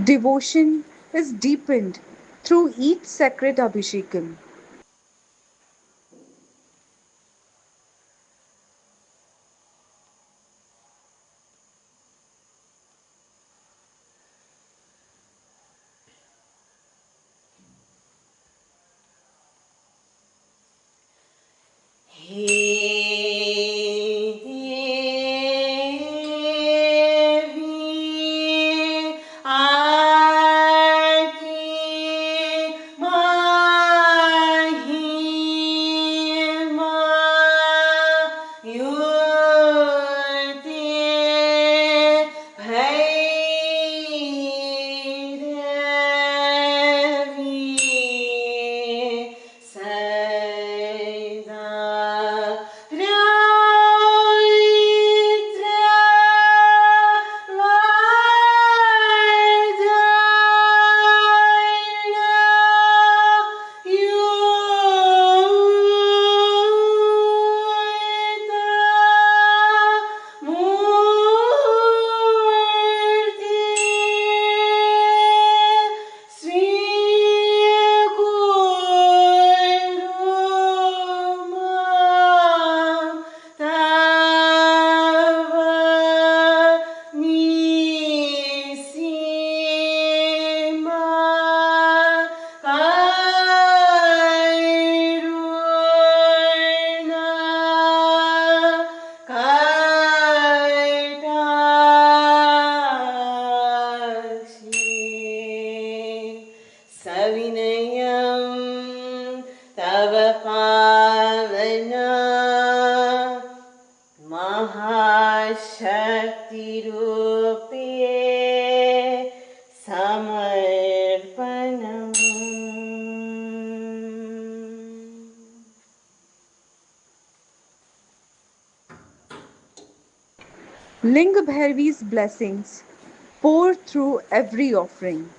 Devotion is deepened through each sacred Abhishekam. Linga Bhairavi's blessings pour through every offering.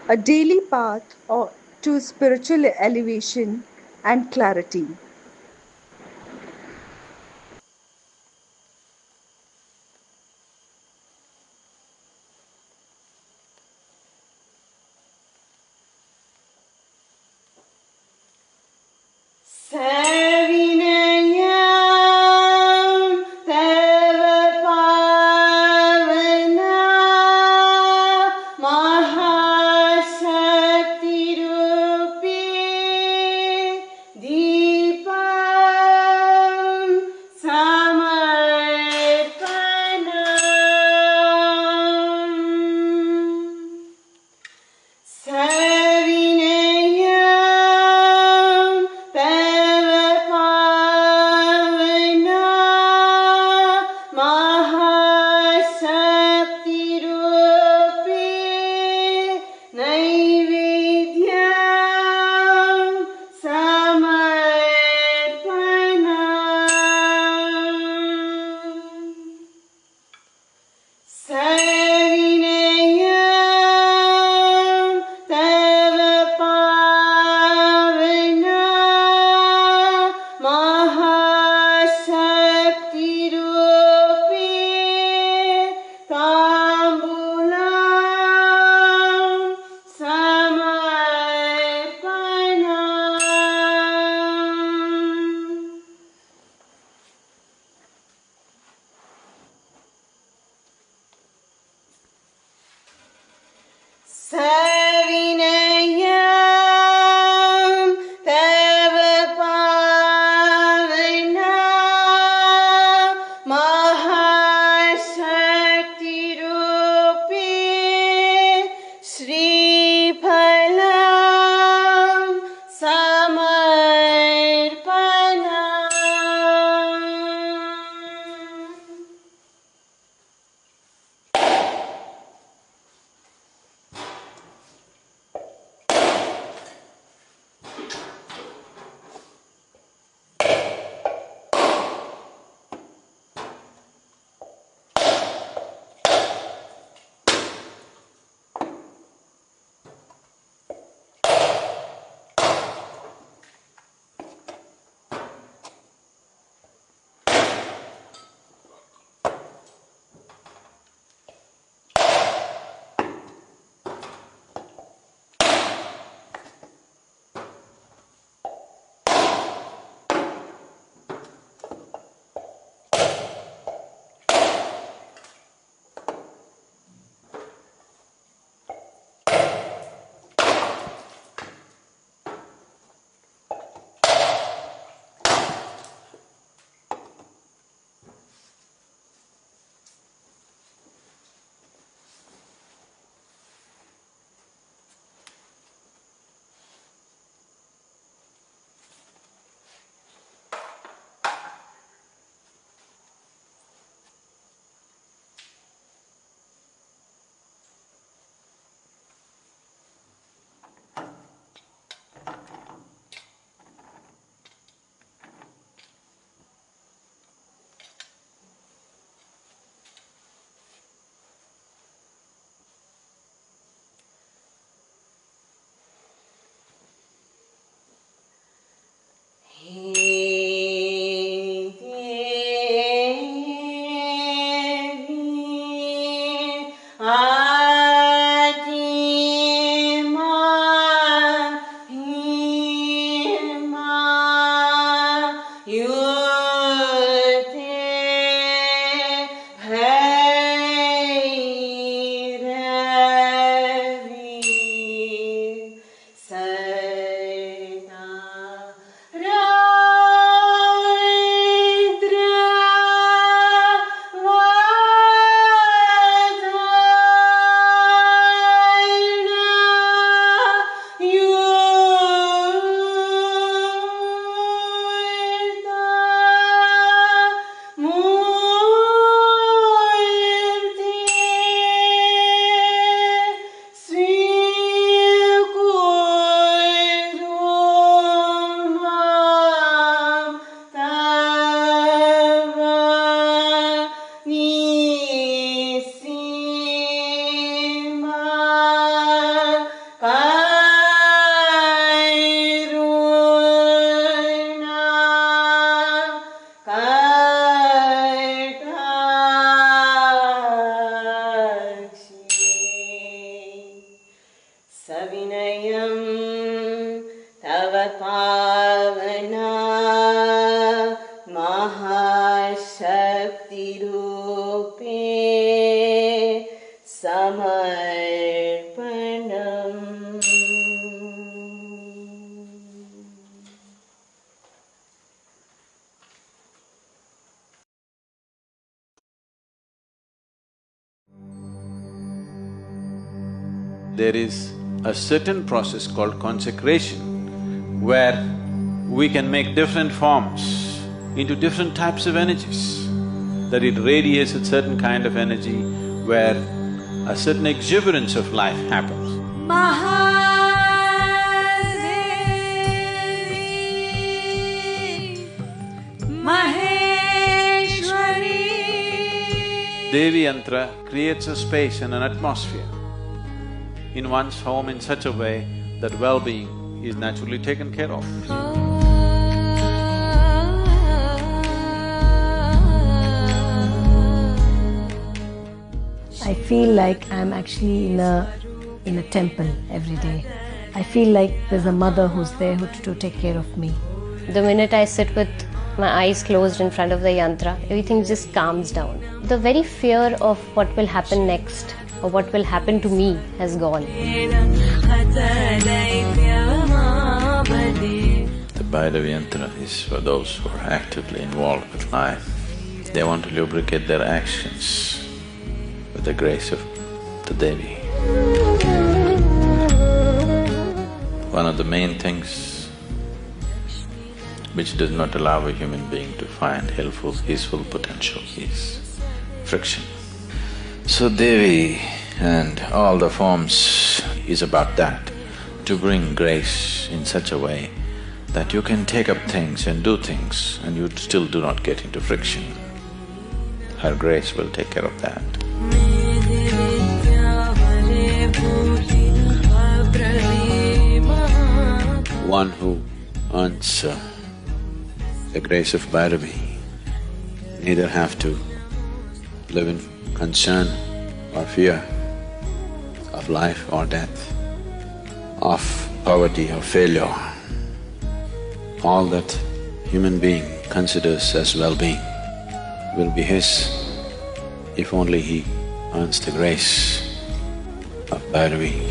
a daily path to spiritual elevation and clarity. Mahashakti Rupe Samarpanam. There is a certain process called consecration where we can make different forms into different types of energies, that it radiates a certain kind of energy where a certain exuberance of life happens. Devi Yantra creates a space and an atmosphere in one's home in such a way that well-being is naturally taken care of. I feel like I'm actually in a temple every day. I feel like there's a mother who's there to take care of me. The minute I sit with my eyes closed in front of the yantra, everything just calms down. The very fear of what will happen next or what will happen to me has gone. The Bhairavi Yantra is for those who are actively involved with life. They want to lubricate their actions with the grace of the Devi. One of the main things which does not allow a human being to find his full potential is friction. So Devi and all the forms is about that, to bring grace in such a way that you can take up things and do things and you still do not get into friction. Her grace will take care of that. One who earns the grace of Bhairavi neither have to live in concern or fear of life or death, of poverty or failure. All that human being considers as well-being will be his if only he earns the grace of Bhairavi.